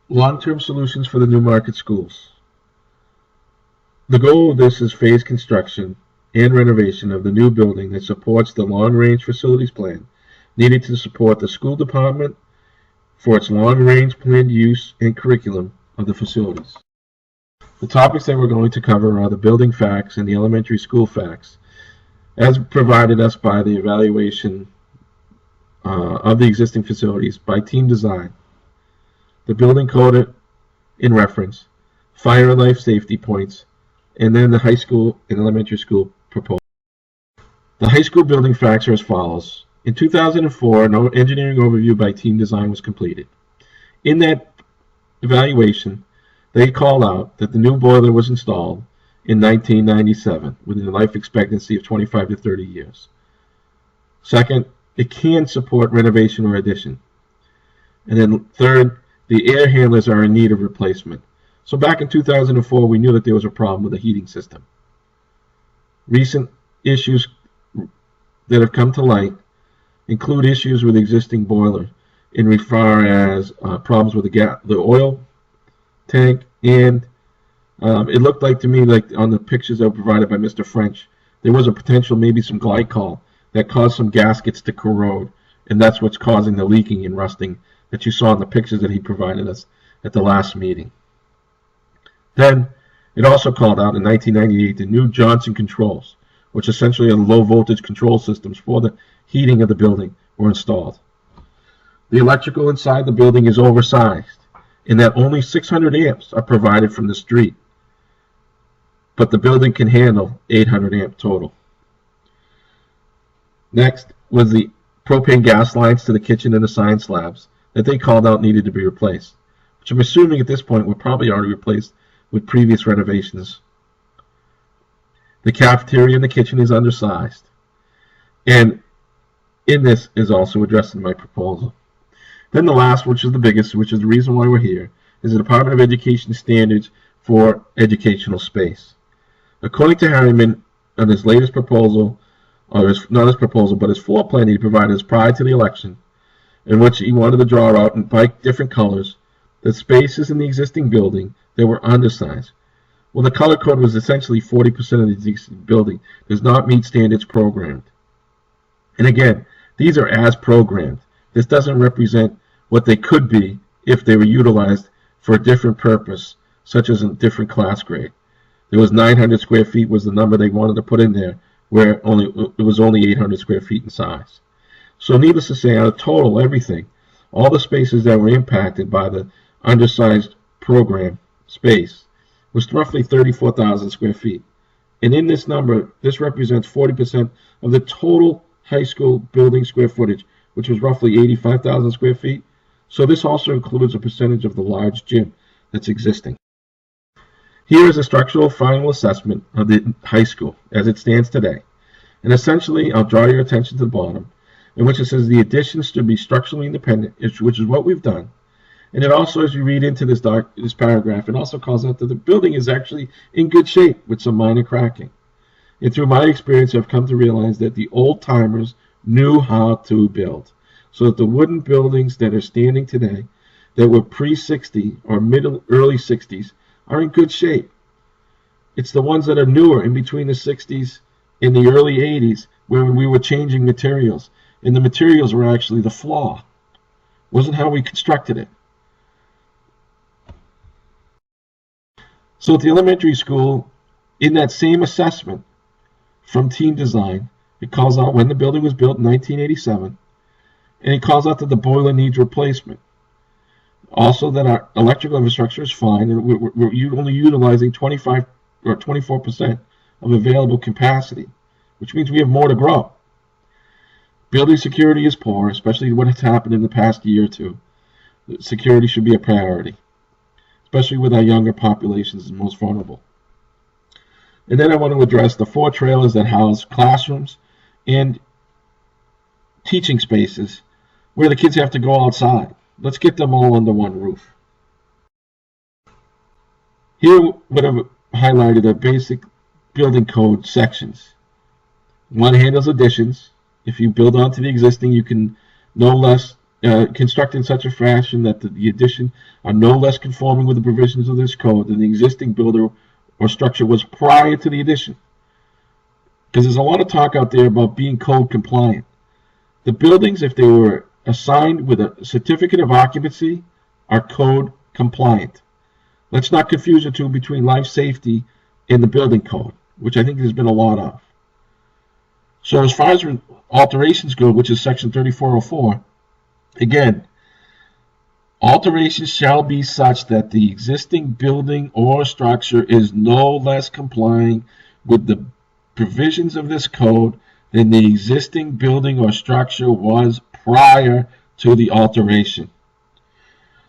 Long-term solutions for the Newmarket schools. The goal of this is phased construction and renovation of the new building that supports the long-range facilities plan needed to support the school department for its long-range planned use and curriculum of the facilities. The topics that we're going to cover are the building facts and the elementary school facts, as provided us by the evaluation of the existing facilities by team design, the building code in reference, fire and life safety points, and then the high school and elementary school proposal. The high school building facts are as follows. In 2004, an engineering overview by team design was completed. In that evaluation, they called out that the new boiler was installed in 1997 with a life expectancy of 25 to 30 years. Second, it can support renovation or addition. And then third, the air handlers are in need of replacement. So back in 2004, we knew that there was a problem with the heating system. Recent issues that have come to light include issues with the existing boiler in far as problems with the oil tank, and it looked like to me, like on the pictures that were provided by Mr. French, there was a potential, maybe some glycol that caused some gaskets to corrode, and that's what's causing the leaking and rusting that you saw in the pictures that he provided us at the last meeting. Then it also called out in 1998 the new Johnson controls, which essentially are low voltage control systems for the heating of the building, were installed. The electrical inside the building is oversized in that only 600 amps are provided from the street, but the building can handle 800 amp total. Next was the propane gas lines to the kitchen and the sign slabs that they called out needed to be replaced, which I'm assuming at this point were probably already replaced with previous renovations. The cafeteria in the kitchen is undersized, and in this is also addressed in my proposal. Then the last, which is the biggest, which is the reason why we're here, is the Department of Education standards for educational space. According to Harriman, on his latest proposal, or not his proposal, but his floor plan he provided us prior to the election, in which he wanted to draw out in different colors the spaces in the existing building that were undersized. Well, the color code was essentially 40% of the existing building does not meet standards programmed. And again, these are as programmed. This doesn't represent what they could be if they were utilized for a different purpose, such as a different class grade. There was 900 square feet was the number they wanted to put in there, where it was only 800 square feet in size. So needless to say, out of total everything, all the spaces that were impacted by the undersized program space was roughly 34,000 square feet. And in this number, this represents 40% of the total high school building square footage, which was roughly 85,000 square feet. So this also includes a percentage of the large gym that's existing. Here is a structural final assessment of the high school as it stands today. And essentially, I'll draw your attention to the bottom, in which it says the additions should be structurally independent, which is what we've done. And it also, as you read into this paragraph, it also calls out that the building is actually in good shape with some minor cracking. And through my experience, I've come to realize that the old timers knew how to build. So that the wooden buildings that are standing today that were pre-60 or early 60s are in good shape. It's the ones that are newer in between the 60s and the early 80s where we were changing materials. And the materials were actually the flaw. Wasn't how we constructed it. So at the elementary school, in that same assessment from team design, it calls out when the building was built in 1987, and it calls out that the boiler needs replacement. Also that our electrical infrastructure is fine, and we're only utilizing 25 or 24% of available capacity, which means we have more to grow. Building security is poor, especially what has happened in the past year or two. Security should be a priority, especially with our younger populations as most vulnerable. And then I want to address the 4 trailers that house classrooms and teaching spaces where the kids have to go outside. Let's get them all under one roof. Here, what I've highlighted are basic building code sections. One handles additions. If you build onto the existing, you can no less constructed in such a fashion that the addition are no less conforming with the provisions of this code than the existing building or structure was prior to the addition. Because there's a lot of talk out there about being code compliant. The buildings, if they were assigned with a certificate of occupancy, are code compliant. Let's not confuse the two between life safety and the building code, which I think there's been a lot of. So as far as alterations go, which is section 3404, again, alterations shall be such that the existing building or structure is no less complying with the provisions of this code than the existing building or structure was prior to the alteration.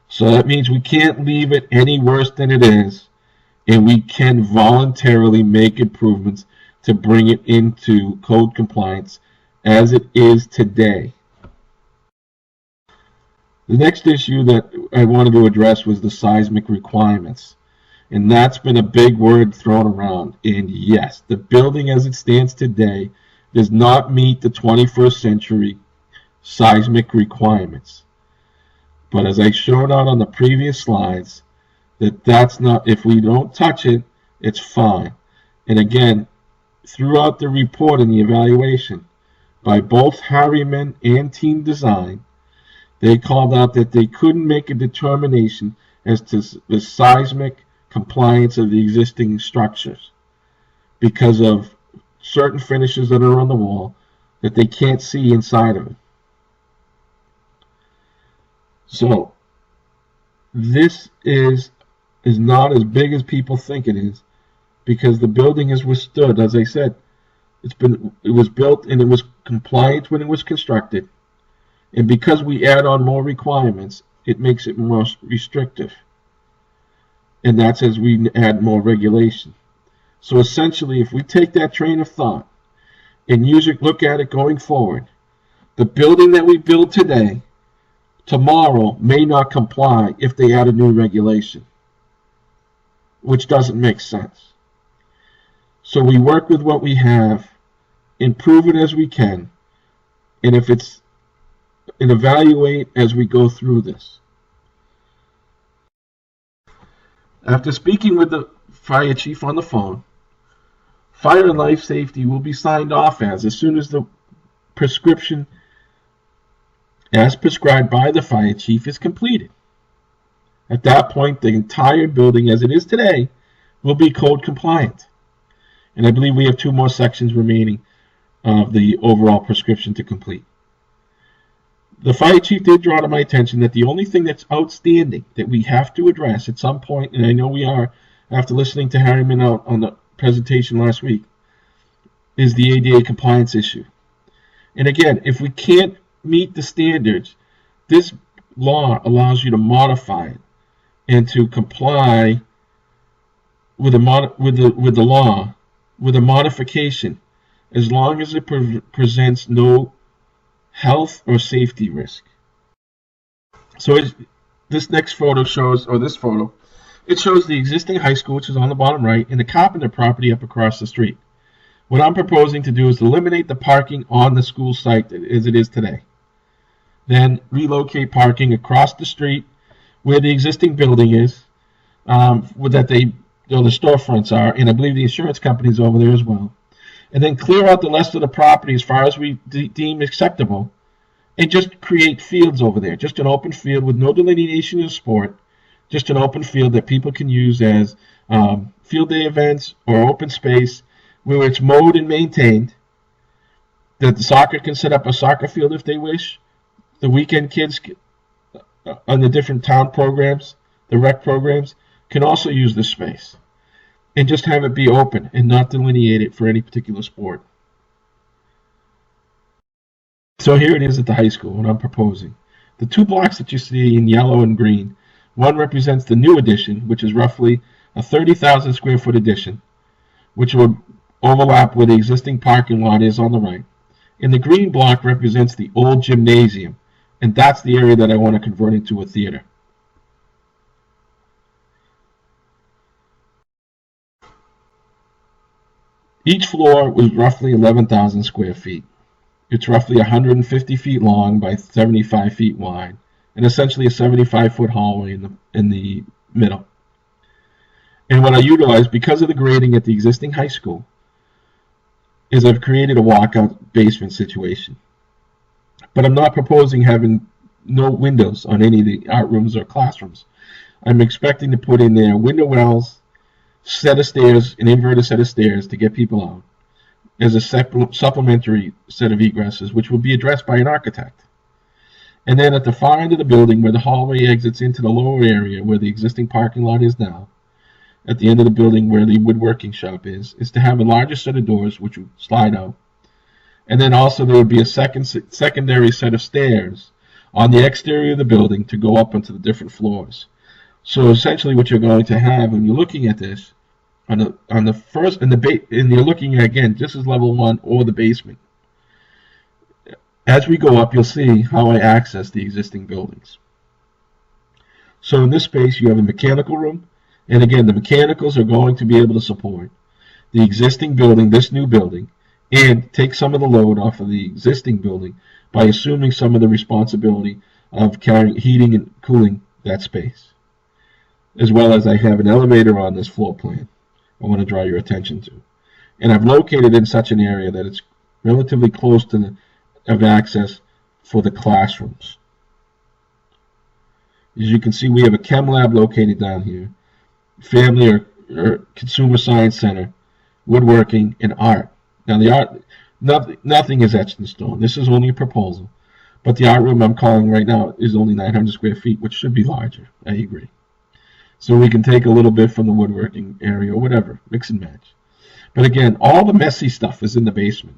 So that means we can't leave it any worse than it is, and we can voluntarily make improvements to bring it into code compliance as it is today. The next issue that I wanted to address was the seismic requirements. And that's been a big word thrown around. And yes, the building as it stands today does not meet the 21st century seismic requirements. But as I showed out on the previous slides, that's not, if we don't touch it, it's fine. And again, throughout the report and the evaluation by both Harriman and Team Design, they called out that they couldn't make a determination as to the seismic compliance of the existing structures because of certain finishes that are on the wall that they can't see inside of it. So this is not as big as people think it is, because the building has withstood, as I said, it was built and it was compliant when it was constructed, and because we add on more requirements, it makes it more restrictive, and that's as we add more regulation. So essentially, if we take that train of thought and look at it going forward, the building that we build today, tomorrow may not comply if they add a new regulation, which doesn't make sense. So we work with what we have, improve it as we can, and evaluate as we go through this. After speaking with the fire chief on the phone, fire and life safety will be signed off as soon as the prescription as prescribed by the fire chief is completed. At that point, the entire building as it is today will be code compliant. And I believe we have 2 more sections remaining of the overall prescription to complete. The fire chief did draw to my attention that the only thing that's outstanding that we have to address at some point, and I know we are after listening to Harriman out on the presentation last week, is the ADA compliance issue. And again, if we can't meet the standards, this law allows you to modify it and to comply with the law with a modification, as long as it presents no health or safety risk. So this next photo shows, or this photo, it shows the existing high school, which is on the bottom right, and the Carpenter property up across the street. What I'm proposing to do is eliminate the parking on the school site as it is today. Then relocate parking across the street where the existing building is, the storefronts are, and I believe the insurance company is over there as well. And then clear out the rest of the property as far as we deem acceptable, and just create fields over there, just an open field with no delineation of sport, just an open field that people can use as field day events or open space where it's mowed and maintained, that the soccer can set up a soccer field if they wish. The weekend kids on the different town programs, the rec programs, can also use this space, and just have it be open and not delineate it for any particular sport. So here it is at the high school, what I'm proposing. The 2 blocks that you see in yellow and green, one represents the new addition, which is roughly a 30,000 square foot addition, which would overlap where the existing parking lot is on the right. And the green block represents the old gymnasium, and that's the area that I want to convert into a theater. Each floor was roughly 11,000 square feet. It's roughly 150 feet long by 75 feet wide, and essentially a 75-foot hallway in the middle. And what I utilize, because of the grading at the existing high school, is I've created a walkout basement situation. But I'm not proposing having no windows on any of the art rooms or classrooms. I'm expecting to put in there window wells, set of stairs, an inverted set of stairs to get people out, as a supplementary set of egresses, which will be addressed by an architect. And then at the far end of the building, where the hallway exits into the lower area where the existing parking lot is now, at the end of the building where the woodworking shop is to have a larger set of doors which would slide out. And then also there would be a secondary set of stairs on the exterior of the building to go up onto the different floors. So essentially what you're going to have when you're looking at this, on the first, and you're looking at, again, this is level 1 or the basement. As we go up, you'll see how I access the existing buildings. So in this space, you have a mechanical room, and again, the mechanicals are going to be able to support the existing building, this new building, and take some of the load off of the existing building by assuming some of the responsibility of carrying, heating and cooling that space. As well as I have an elevator on this floor plan I want to draw your attention to. And I've located in such an area that it's relatively close to of access for the classrooms. As you can see, we have a chem lab located down here, family or consumer science center, woodworking, and art. Now the art, nothing is etched in stone. This is only a proposal. But the art room I'm calling right now is only 900 square feet, which should be larger. I agree. So we can take a little bit from the woodworking area or whatever, mix and match. But again, all the messy stuff is in the basement.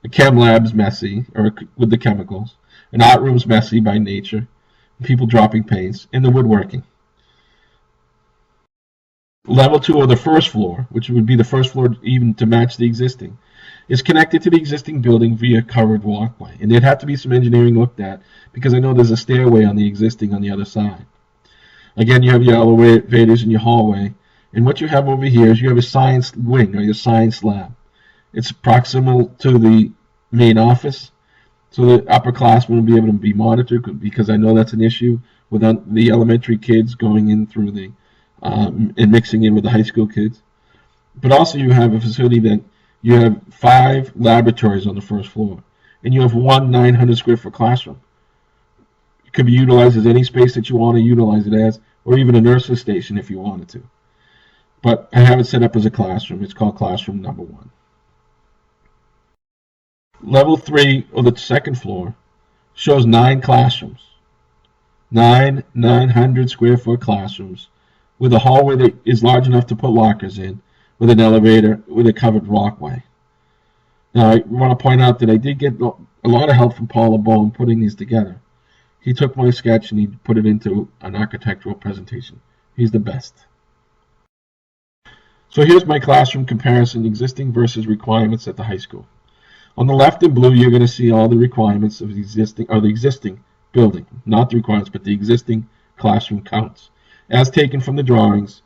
The chem lab's messy, or with the chemicals. An art room's messy by nature. People dropping paints, and the woodworking. Level 2, or the first floor, which would be the first floor even to match the existing, is connected to the existing building via covered walkway. And there'd have to be some engineering looked at, because I know there's a stairway on the existing on the other side. Again, you have your elevators in your hallway, and what you have over here is you have a science wing, or your science lab. It's proximal to the main office, so that upperclassmen will be able to be monitored, because I know that's an issue with the elementary kids going in through the and mixing in with the high school kids. But also you have a facility that you have 5 laboratories on the first floor, and you have one 900 square foot classroom. It could be utilized as any space that you want to utilize it as, or even a nurse's station if you wanted to. But I have it set up as a classroom. It's called classroom number 1. Level 3, or the second floor, shows 9 classrooms. 900 square foot classrooms with a hallway that is large enough to put lockers in, with an elevator, with a covered walkway. Now, I want to point out that I did get a lot of help from Paul LeBeau in putting these together. He took my sketch and he put it into an architectural presentation. He's the best. So here's my classroom comparison, existing versus requirements at the high school. On the left in blue, you're going to see all the requirements of the existing building, not the requirements, but the existing classroom counts, as taken from the drawings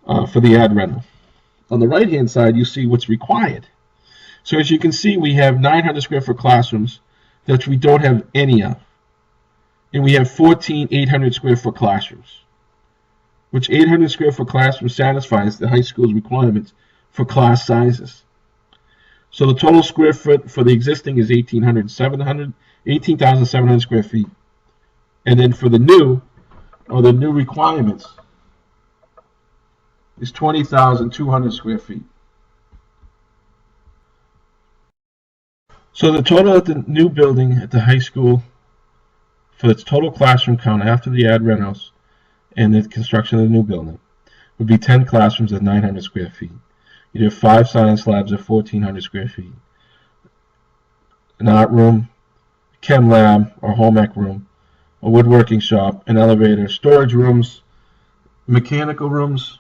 for the ad rental. On the right-hand side, you see what's required. So as you can see, we have 900 square foot classrooms that we don't have any of. And we have 14 800 square foot classrooms, which 800 square foot classroom satisfies the high school's requirements for class sizes. So the total square foot for the existing is 18,700 square feet. And then for the new, or the new requirements, is 20,200 square feet. So the total at the new building at the high school, for its total classroom count after the ad rentals and the construction of the new building, would be 10 classrooms at 900 square feet. You'd have 5 science labs at 1,400 square feet, an art room, chem lab or home ec room, a woodworking shop, an elevator, storage rooms, mechanical rooms,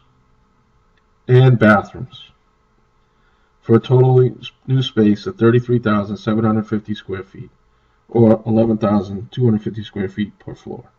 and bathrooms, for a total new space of 33,750 square feet, or 11,250 square feet per floor.